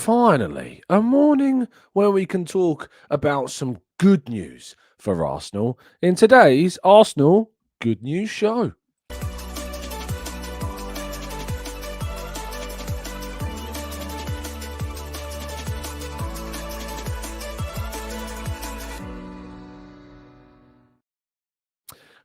finally, a morning where we can talk about some good news for Arsenal in today's Arsenal Good News Show.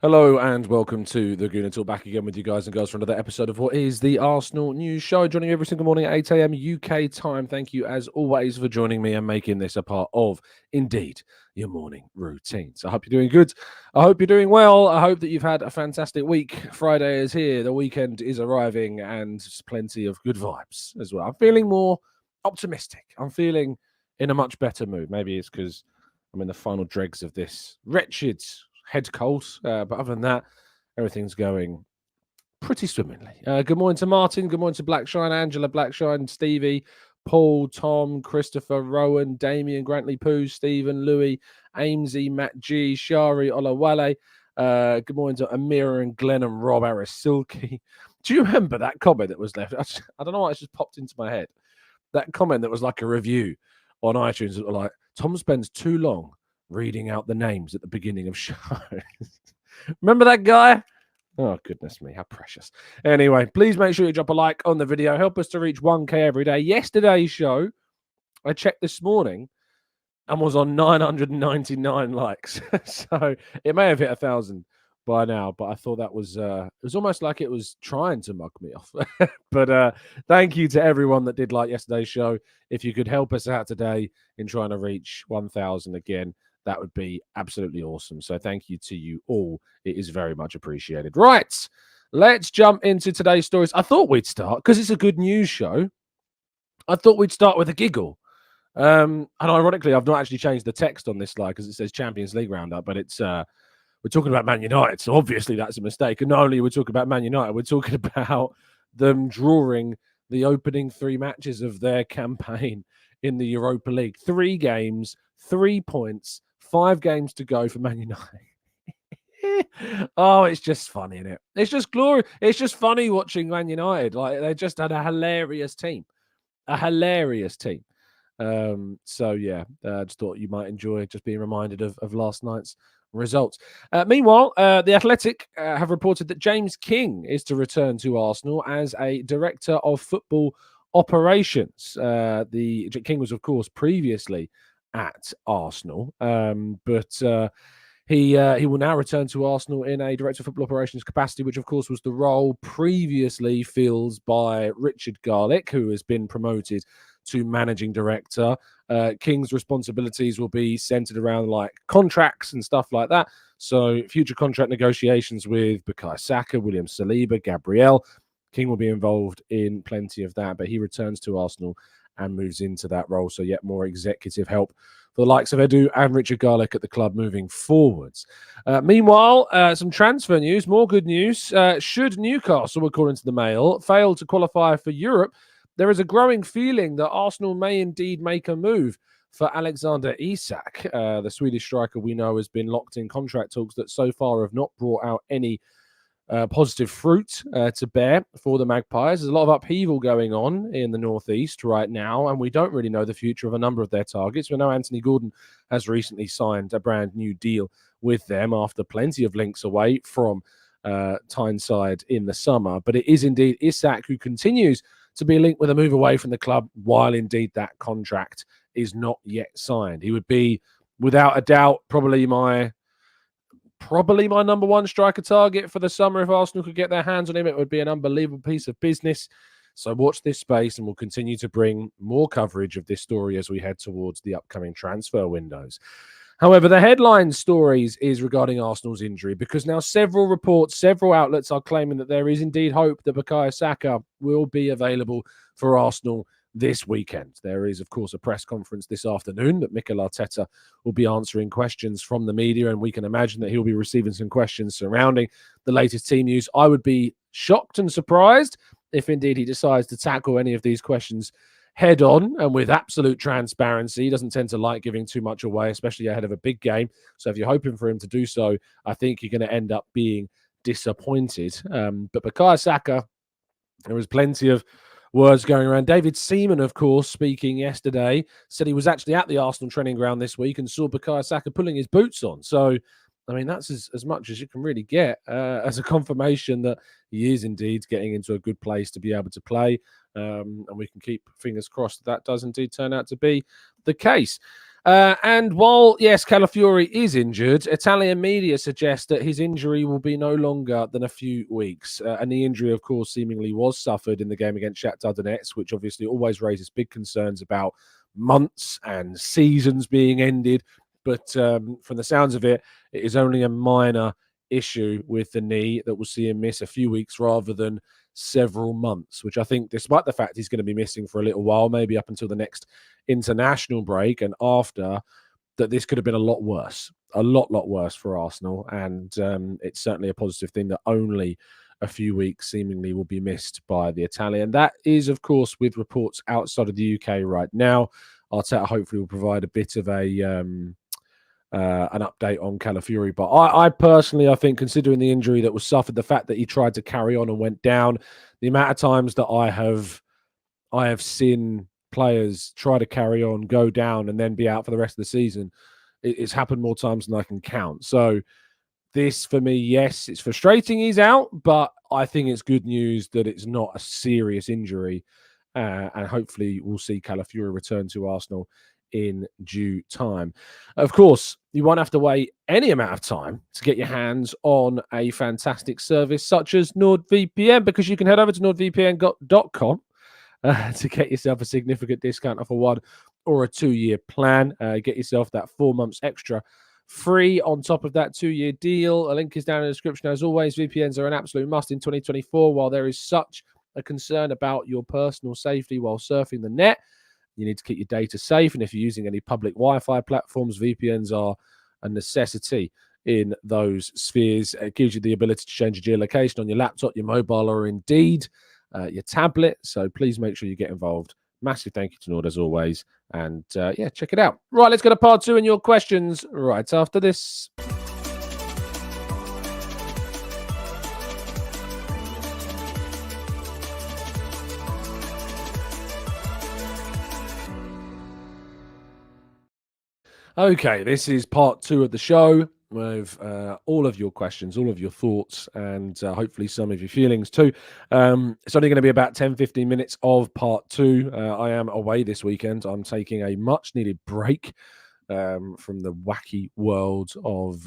Hello and welcome to the Gooner Talk, back again with you guys and girls for another episode of what is the Arsenal News Show. Joining you every single morning at 8 a.m. UK time. Thank you as always for joining me and making this a part of, indeed, your morning routine. So I hope you're doing good. I hope you're doing well. I hope that you've had a fantastic week. Friday is here. The weekend is arriving and plenty of good vibes as well. I'm feeling more optimistic. I'm feeling in a much better mood. Maybe it's because I'm in the final dregs of this wretched head cold, but other than that, everything's going pretty swimmingly. Good morning to Martin, good morning to Blackshine, Angela Blackshine, Stevie, Paul, Tom, Christopher, Rowan, Damien, Grantley Poo, Stephen, Louis, Amesy, Matt G, Shari, Olawale. Good morning to Amira and Glenn and Rob Arisilki. Do you remember that comment that was left? I don't know why, it just popped into my head. That comment that was like a review on iTunes that were like, Tom spends too long reading out the names at the beginning of shows. Remember that guy? Oh, goodness me, how precious. Anyway, please make sure you drop a like on the video. Help us to reach 1K every day. Yesterday's show, I checked this morning and was on 999 likes. So it may have hit 1,000 by now, but I thought that was, it was almost like it was trying to mug me off. But thank you to everyone that did like yesterday's show. If you could help us out today in trying to reach 1,000 again, that would be absolutely awesome. So thank you to you all. It is very much appreciated. Right, let's jump into today's stories. I thought we'd start, because it's a good news show, I thought we'd start with a giggle. And ironically, I've not actually changed the text on this slide because it says Champions League roundup, but it's we're talking about Man United, so obviously that's a mistake. And not only are we talking about Man United, we're talking about them drawing the opening 3 matches of their campaign in the Europa League. 3 games, 3 points, 5 games to go for Man United. Oh, it's just funny, isn't it? It's just glory. It's just funny watching Man United. Like, they just had a hilarious team. A hilarious team. So, yeah, just thought you might enjoy just being reminded of last night's results. Meanwhile, The Athletic have reported that James King is to return to Arsenal as a director of football operations. The King was, of course, previously at Arsenal, but he will now return to Arsenal in a director of football operations capacity, which, of course, was the role previously filled by Richard Garlick, who has been promoted to managing director. King's responsibilities will be centered around like contracts and stuff like that. So future contract negotiations with Bukayo Saka, William Saliba, Gabriel. King will be involved in plenty of that, but he returns to Arsenal and moves into that role. So yet more executive help for the likes of Edu and Richard Garlick at the club moving forwards. Meanwhile, some transfer news, more good news. Should Newcastle, according to the Mail, fail to qualify for Europe, there is a growing feeling that Arsenal may indeed make a move for Alexander Isak. The Swedish striker we know has been locked in contract talks that so far have not brought out any positive fruit to bear for the Magpies. There's a lot of upheaval going on in the Northeast right now, and we don't really know the future of a number of their targets. We know Anthony Gordon has recently signed a brand new deal with them after plenty of links away from Tyneside in the summer. But it is indeed Isak who continues to be linked with a move away from the club, while indeed that contract is not yet signed. He would be, without a doubt, probably my number 1 striker target for the summer. If Arsenal could get their hands on him, it would be an unbelievable piece of business. So watch this space, and we'll continue to bring more coverage of this story as we head towards the upcoming transfer windows. However, the headline stories is regarding Arsenal's injury, because now several reports, several outlets are claiming that there is indeed hope that Bukayo Saka will be available for Arsenal this weekend. There is, of course, a press conference this afternoon that Mikel Arteta will be answering questions from the media, and we can imagine that he'll be receiving some questions surrounding the latest team news. I would be shocked and surprised if indeed he decides to tackle any of these questions head on and with absolute transparency. He doesn't tend to like giving too much away, especially ahead of a big game. So if you're hoping for him to do so, I think you're going to end up being disappointed. But Bukayo Saka, there was plenty of words going around. David Seaman, of course, speaking yesterday, said he was actually at the Arsenal training ground this week and saw Bukayo Saka pulling his boots on. So, I mean, that's as much as you can really get as a confirmation that he is indeed getting into a good place to be able to play. And we can keep fingers crossed that does indeed turn out to be the case. And while, yes, Calafiori is injured, Italian media suggest that his injury will be no longer than a few weeks. And the injury, of course, seemingly was suffered in the game against Shakhtar Donetsk, which obviously always raises big concerns about months and seasons being ended. But from the sounds of it, it is only a minor issue with the knee that will see him miss a few weeks rather than several months, which I think, despite the fact he's going to be missing for a little while, maybe up until the next international break and after, that this could have been a lot worse, a lot worse for Arsenal. And it's certainly a positive thing that only a few weeks seemingly will be missed by the Italian. That is, of course, with reports outside of the UK right now. Arteta hopefully will provide a bit of an update on Calafiori. But I personally, I think, considering the injury that was suffered, the fact that he tried to carry on and went down, the amount of times that I have seen players try to carry on, go down, and then be out for the rest of the season, it's happened more times than I can count. So this, for me, yes, it's frustrating he's out, but I think it's good news that it's not a serious injury. And hopefully we'll see Calafiori return to Arsenal in due time. Of course, you won't have to wait any amount of time to get your hands on a fantastic service such as NordVPN, because you can head over to nordvpn.com to get yourself a significant discount off a 1 or a 2-year plan. Get yourself that 4 months extra free on top of that 2-year deal. A link is down in the description. As always, VPNs are an absolute must in 2024. While there is such a concern about your personal safety while surfing the net, you need to keep your data safe. And if you're using any public Wi-Fi platforms, VPNs are a necessity in those spheres. It gives you the ability to change your geolocation on your laptop, your mobile, or indeed your tablet. So please make sure you get involved. Massive thank you to Nord as always. And yeah, check it out. Right, let's go to part 2 and your questions right after this. Okay, this is part 2 of the show with all of your questions, all of your thoughts, and hopefully some of your feelings too. It's only going to be about 10-15 minutes of part 2. I am away this weekend. I'm taking a much-needed break from the wacky world of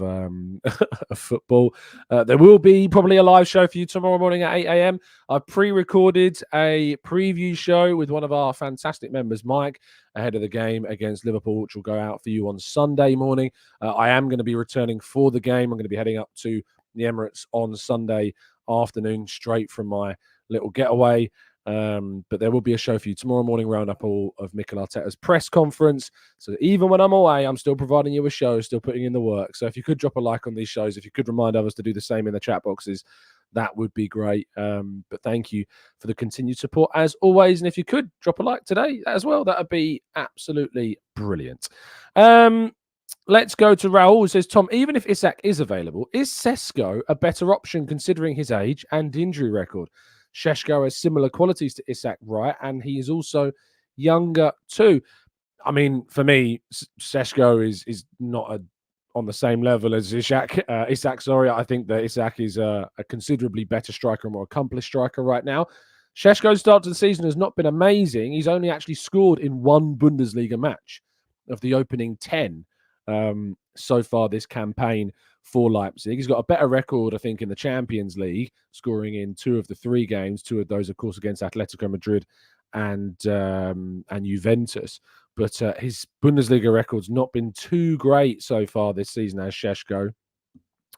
football. There will be probably a live show for you tomorrow morning at 8 a.m. I pre-recorded a preview show with one of our fantastic members, Mike, ahead of the game against Liverpool, which will go out for you on Sunday morning. I am going to be returning for the game. I'm going to be heading up to the Emirates on Sunday afternoon, straight from my little getaway. But there will be a show for you tomorrow morning, roundup all of Mikel Arteta's press conference. So even when I'm away, I'm still providing you a show, still putting in the work. So if you could drop a like on these shows, if you could remind others to do the same in the chat boxes, that would be great. But thank you for the continued support as always. And if you could drop a like today as well, that would be absolutely brilliant. Let's go to Raul, who says, Tom, even if Isak is available, is Sesko a better option considering his age and injury record? Šeško has similar qualities to Isak, right? And he is also younger too. I mean, for me, Šeško is not on the same level as Isak. I think that Isak is a considerably better striker, a more accomplished striker right now. Šeško's start to the season has not been amazing. He's only actually scored in 1 Bundesliga match of the opening 10 so far this campaign for Leipzig. He's got a better record, I think, in the Champions League, scoring in 2 of the 3 games. 2 of those, of course, against Atletico Madrid and Juventus. But his Bundesliga record's not been too great so far this season as Šeško.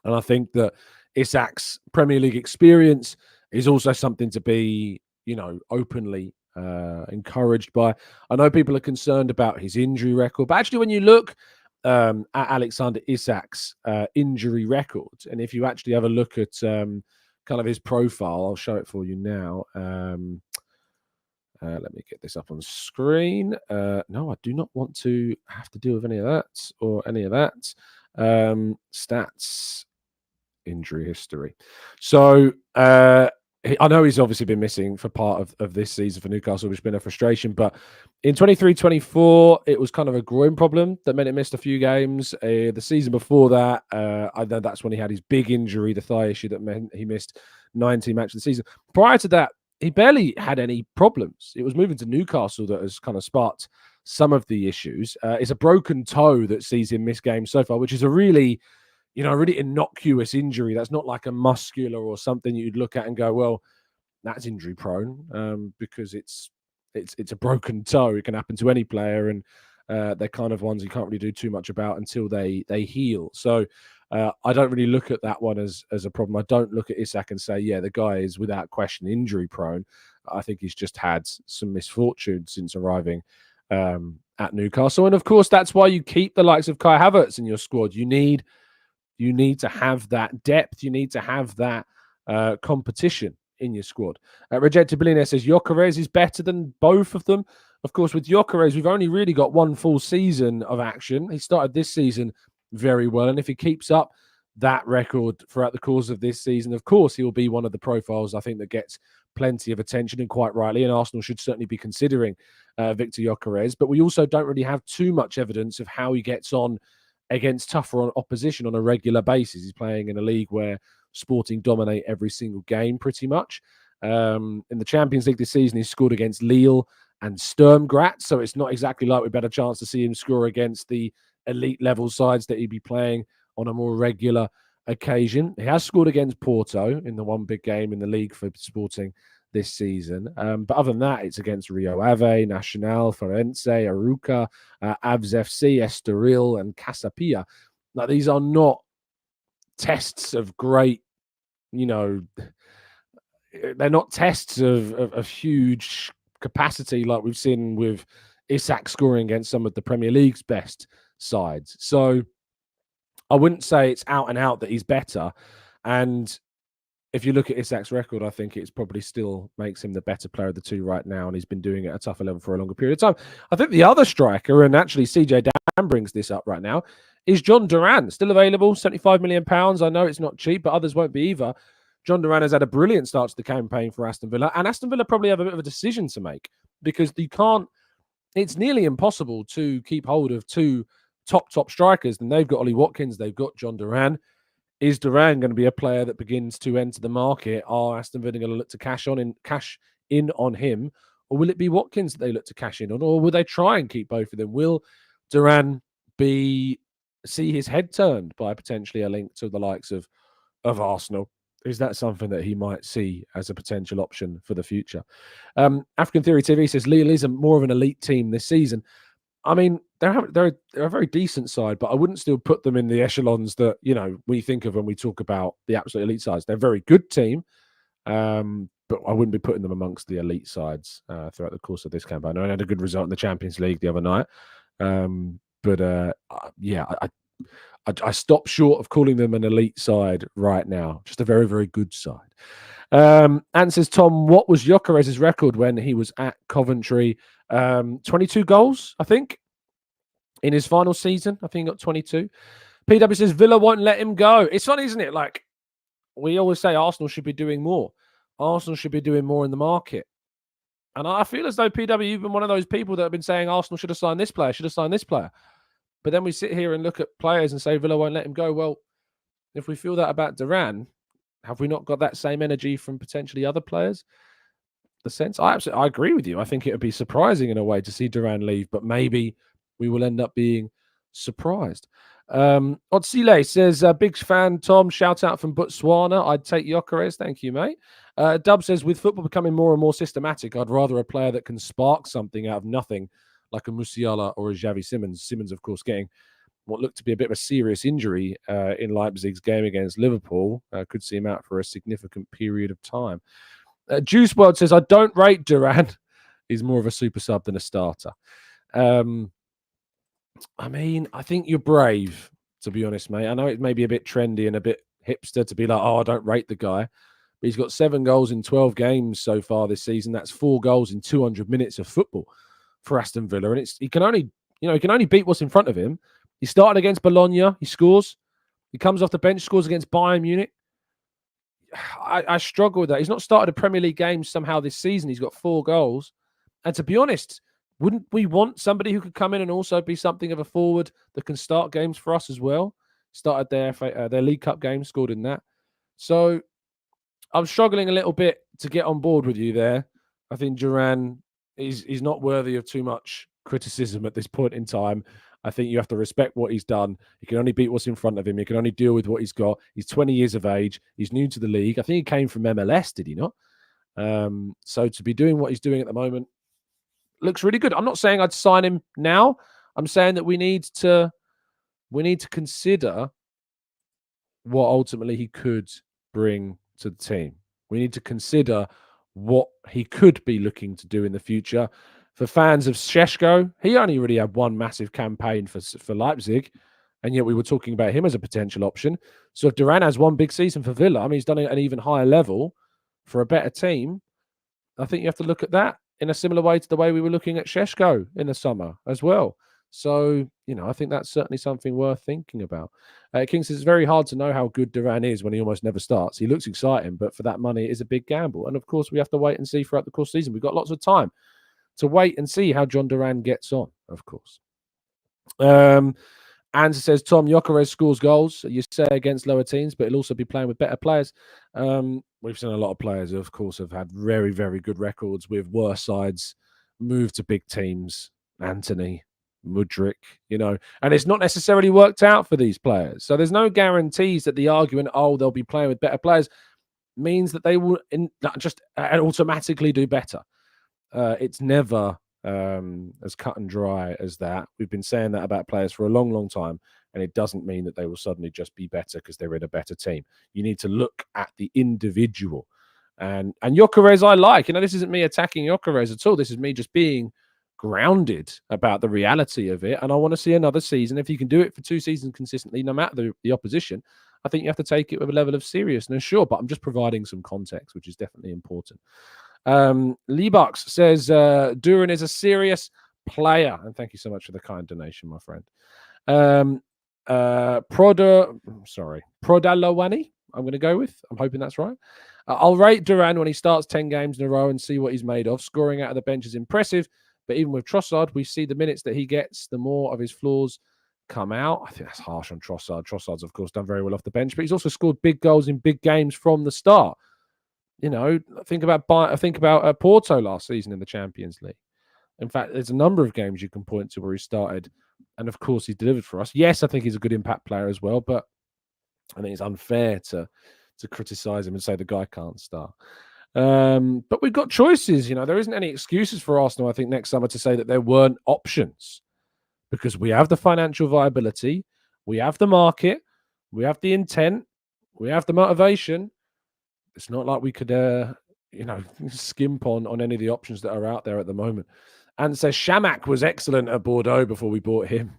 And I think that Isak's Premier League experience is also something to be, openly encouraged by. I know people are concerned about his injury record, but actually when you look at Alexander Isak's injury record, and if you actually have a look at kind of his profile, I'll show it for you now. Let me get this up on screen. No, I do not want to have to deal with any of that or any of that. Stats, injury history. So I know he's obviously been missing for part of this season for Newcastle, which has been a frustration. But in 23-24, it was kind of a groin problem that meant it missed a few games. The season before that, I know that's when he had his big injury, the thigh issue that meant he missed 19 matches of the season. Prior to that, he barely had any problems. It was moving to Newcastle that has kind of sparked some of the issues. It's a broken toe that sees him miss games so far, which is a really innocuous injury. That's not like a muscular or something you'd look at and go, well, that's injury prone, because it's a broken toe. It can happen to any player, and they're kind of ones you can't really do too much about until they heal. So I don't really look at that one as a problem. I don't look at Isak and say, yeah, the guy is without question injury prone. I think he's just had some misfortune since arriving at Newcastle. And of course, that's why you keep the likes of Kai Havertz in your squad. You need to have that depth. You need to have that competition in your squad. Rejected Billionaire says Gyökeres is better than both of them. Of course, with Gyökeres, we've only really got one full season of action. He started this season very well, and if he keeps up that record throughout the course of this season, of course, he will be one of the profiles I think that gets plenty of attention, and quite rightly, and Arsenal should certainly be considering Victor Gyökeres. But we also don't really have too much evidence of how he gets on against tougher opposition on a regular basis. He's playing in a league where Sporting dominate every single game pretty much. In the Champions League this season, he scored against Lille and Sturm Graz, so it's not exactly like we've had a chance to see him score against the elite level sides that he'd be playing on a more regular occasion. He has scored against Porto in the one big game in the league for Sporting this season. But other than that, it's against Rio Ave, Nacional, Firenze, Arouca, Avs FC, Estoril, and Casapia. Now, these are not tests of great, they're not tests of huge capacity like we've seen with Isak scoring against some of the Premier League's best sides. So I wouldn't say it's out and out that he's better. And if you look at Isak's record, I think it's probably still makes him the better player of the two right now, and he's been doing it at a tougher level for a longer period of time. I think the other striker, and actually CJ Dan brings this up right now, is John Duran. Still available, £75 million. I know it's not cheap, but others won't be either. John Duran has had a brilliant start to the campaign for Aston Villa, and Aston Villa probably have a bit of a decision to make, because it's nearly impossible to keep hold of two top strikers. And they've got Ollie Watkins, they've got John Duran. Is Duran going to be a player that begins to enter the market? Are Aston Villa going to look to cash in on him? Or will it be Watkins that they look to cash in on? Or will they try and keep both of them? Will Duran see his head turned by potentially a link to the likes of Arsenal? Is that something that he might see as a potential option for the future? African Theory TV says Lille is more of an elite team this season. I mean, they're a very decent side, but I wouldn't still put them in the echelons that, we think of when we talk about the absolute elite sides. They're a very good team, but I wouldn't be putting them amongst the elite sides throughout the course of this campaign. I had a good result in the Champions League the other night. I stopped short of calling them an elite side right now. Just a very, very good side. And says, Tom, what was Gyökeres' record when he was at Coventry? 22 goals, I think, in his final season. I think he got 22. PW says, Villa won't let him go. It's funny, isn't it? Like, we always say Arsenal should be doing more. Arsenal should be doing more in the market. And I feel as though, PW, you've been one of those people that have been saying Arsenal should have signed this player, should have signed this player. But then we sit here and look at players and say Villa won't let him go. Well, if we feel that about Duran, have we not got that same energy from potentially other players? I agree with you. I think it would be surprising in a way to see Duran leave, but maybe we will end up being surprised. Otsile says, big fan, Tom. Shout out from Botswana. I'd take Gyökeres. Thank you, mate. Dub says, with football becoming more and more systematic, I'd rather a player that can spark something out of nothing, like a Musiala or a Xavi Simons. Simons, of course, getting what looked to be a bit of a serious injury in Leipzig's game against Liverpool. Could see him out for a significant period of time. Juice World says, I don't rate Duran. He's more of a super sub than a starter. I mean, I think you're brave, to be honest, mate. I know it may be a bit trendy and a bit hipster to be like, I don't rate the guy. But he's got 7 goals in 12 games so far this season. That's 4 goals in 200 minutes of football for Aston Villa. And he can only beat what's in front of him. He started against Bologna. He scores. He comes off the bench, scores against Bayern Munich. I struggle with that. He's not started a Premier League game somehow this season. He's got 4 goals. And to be honest, wouldn't we want somebody who could come in and also be something of a forward that can start games for us as well? Started their League Cup game, scored in that. So I'm struggling a little bit to get on board with you there. I think Duran is not worthy of too much criticism at this point in time. I think you have to respect what he's done. He can only beat what's in front of him. He can only deal with what he's got. He's 20 years of age. He's new to the league. I think he came from MLS, did he not? So to be doing what he's doing at the moment looks really good. I'm not saying I'd sign him now. I'm saying that we need to consider what ultimately he could bring to the team. We need to consider what he could be looking to do in the future. For fans of Šeško, he only really had one massive campaign for Leipzig, and yet we were talking about him as a potential option. So if Duran has one big season for Villa, I mean, he's done it at an even higher level for a better team. I think you have to look at that in a similar way to the way we were looking at Šeško in the summer as well. So, I think that's certainly something worth thinking about. King says it's very hard to know how good Duran is when he almost never starts. He looks exciting, but for that money, it is a big gamble. And of course, we have to wait and see throughout the course of the season. We've got lots of time to wait and see how John Duran gets on, of course. Anza says, Tom, Gyökeres scores goals, you say, against lower teams, but he'll also be playing with better players. We've seen a lot of players who, of course, have had very, very good records with worse sides, moved to big teams. Anthony, Mudryk, and it's not necessarily worked out for these players. So there's no guarantees that the argument, they'll be playing with better players, means that they will just automatically do better. It's never as cut and dry as that. We've been saying that about players for a long, long time, and it doesn't mean that they will suddenly just be better because they're in a better team. You need to look at the individual. And Gyökeres I like. This isn't me attacking Gyökeres at all. This is me just being grounded about the reality of it. And I want to see another season. If you can do it for 2 seasons consistently, no matter the opposition, I think you have to take it with a level of seriousness. Sure, but I'm just providing some context, which is definitely important. Leebox says Duran is a serious player, and thank you so much for the kind donation, my friend. Prodalowani, I'm going to go with. I'm hoping that's right. I'll rate Duran when he starts 10 games in a row and see what he's made of. Scoring out of the bench is impressive, but even with Trossard, we see the minutes that he gets, the more of his flaws come out. I think that's harsh on Trossard. Trossard's, of course, done very well off the bench, but he's also scored big goals in big games from the start. Think about Porto last season in the Champions League. In fact, there's a number of games you can point to where he started, and of course, he delivered for us. Yes, I think he's a good impact player as well, but I think it's unfair to criticize him and say the guy can't start. But we've got choices. There isn't any excuses for Arsenal, I think, next summer to say that there weren't options, because we have the financial viability, we have the market, we have the intent, we have the motivation. It's not like we could, skimp on any of the options that are out there at the moment. And says Shamak was excellent at Bordeaux before we bought him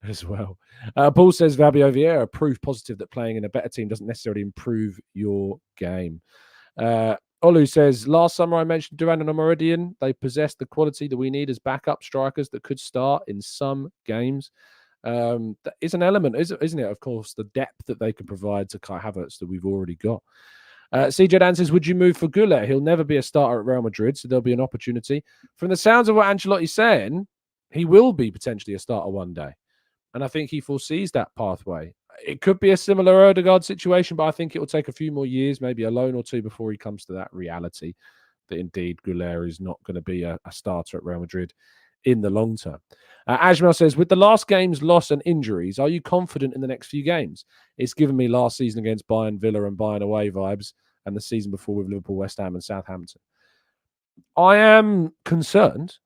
as well. Paul says Fabio Vieira, proof positive that playing in a better team doesn't necessarily improve your game. Olu says, last summer I mentioned Duran and Meridian. They possess the quality that we need as backup strikers that could start in some games. That is an element, isn't it? Of course, the depth that they could provide to Kai Havertz that we've already got. CJ Dan says, would you move for Gooner? He'll never be a starter at Real Madrid, so there'll be an opportunity. From the sounds of what Ancelotti's saying, he will be potentially a starter one day. And I think he foresees that pathway. It could be a similar Odegaard situation, but I think it will take a few more years, maybe a loan or two, before he comes to that reality that indeed Gooner is not going to be a starter at Real Madrid in the long term. Ajmal says, with the last game's loss and injuries, are you confident in the next few games? It's given me last season against Bayern, Villa and Bayern away vibes, and the season before with Liverpool, West Ham and Southampton. I am concerned,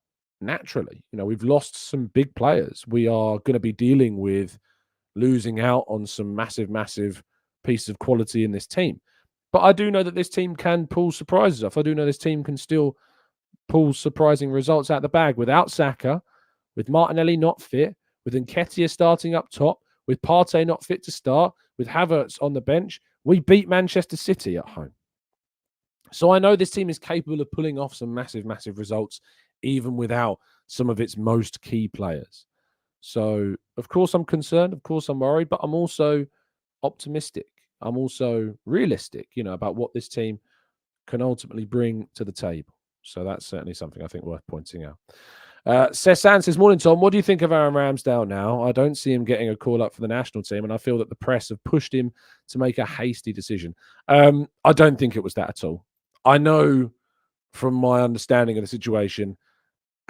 naturally. We've lost some big players. We are going to be dealing with losing out on some massive, massive piece of quality in this team. But I do know that this team can pull surprises off. I do know this team can still pull surprising results out of the bag without Saka, with Martinelli not fit, with Nketiah starting up top, with Partey not fit to start, with Havertz on the bench. We beat Manchester City at home. So I know this team is capable of pulling off some massive, massive results, even without some of its most key players. So, of course, I'm concerned. Of course, I'm worried, but I'm also optimistic. I'm also realistic, about what this team can ultimately bring to the table. So that's certainly something I think worth pointing out. Cessan says, morning, Tom. What do you think of Aaron Ramsdale now? I don't see him getting a call up for the national team, and I feel that the press have pushed him to make a hasty decision. I don't think it was that at all. I know from my understanding of the situation,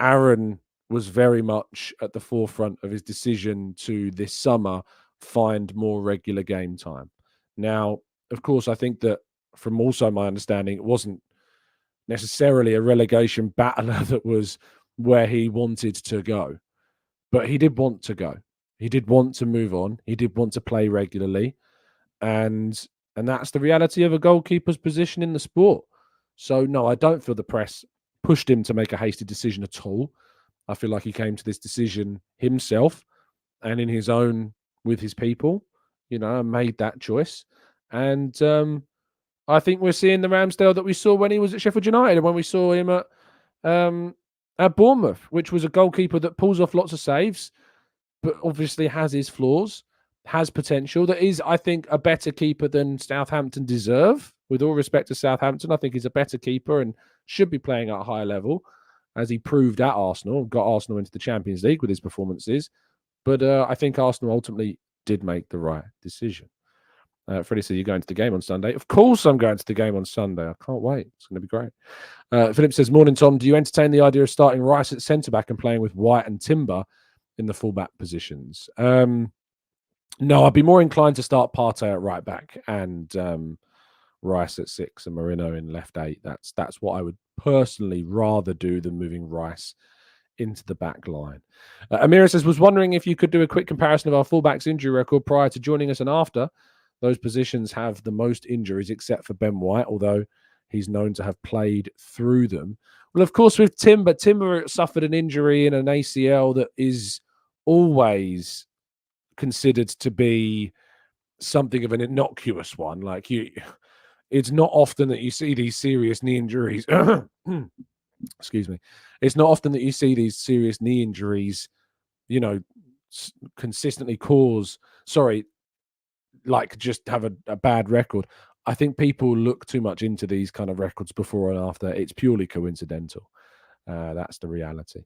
Aaron was very much at the forefront of his decision to this summer find more regular game time. Now, of course, I think that from also my understanding, it wasn't necessarily a relegation battler that was where he wanted to go, but he did want to go. He did want to move on. He did want to play regularly, and that's the reality of a goalkeeper's position in the sport. So no, I don't feel the press pushed him to make a hasty decision at all. I feel like he came to this decision himself and in his own with his people, and made that choice. And I think we're seeing the Ramsdale that we saw when he was at Sheffield United and when we saw him at Bournemouth, which was a goalkeeper that pulls off lots of saves, but obviously has his flaws, has potential, that is, I think, a better keeper than Southampton deserve. With all respect to Southampton, I think he's a better keeper and should be playing at a high level, as he proved at Arsenal, got Arsenal into the Champions League with his performances. But I think Arsenal ultimately did make the right decision. Freddie said, you're going to the game on Sunday. Of course I'm going to the game on Sunday. I can't wait. It's going to be great. Philip says, morning, Tom. Do you entertain the idea of starting Rice at centre-back and playing with White and Timber in the full-back positions? No, I'd be more inclined to start Partey at right-back and Rice at 6 and Marino in left 8. That's what I would personally rather do than moving Rice into the back line. Amira says, was wondering if you could do a quick comparison of our fullbacks injury record prior to joining us and after. Those positions have the most injuries except for Ben White, although he's known to have played through them. Well, of course, with Timber suffered an injury in an ACL that is always considered to be something of an innocuous one. It's not often that you see these serious knee injuries. Excuse me. It's not often that you see these serious knee injuries, consistently just have a bad record. I think people look too much into these kind of records before and after. It's purely coincidental. That's the reality.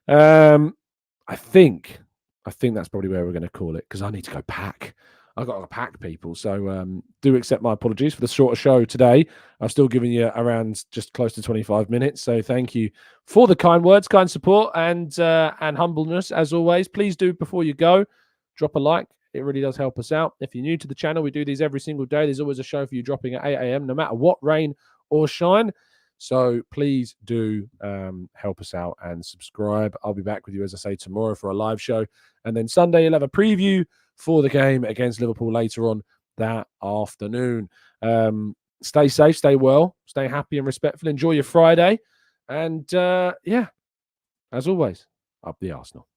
I think that's probably where we're going to call it, because I need to go pack. I've got to pack, people. So do accept my apologies for the shorter show today. I've still given you around just close to 25 minutes. So thank you for the kind words, kind support, and humbleness, as always. Please do, before you go, drop a like. It really does help us out. If you're new to the channel, we do these every single day. There's always a show for you dropping at 8 a.m., no matter what, rain or shine. So please do help us out and subscribe. I'll be back with you, as I say, tomorrow for a live show. And then Sunday, you'll have a preview for the game against Liverpool later on that afternoon. Stay safe, stay well, stay happy and respectful. Enjoy your Friday. And as always, up the Arsenal.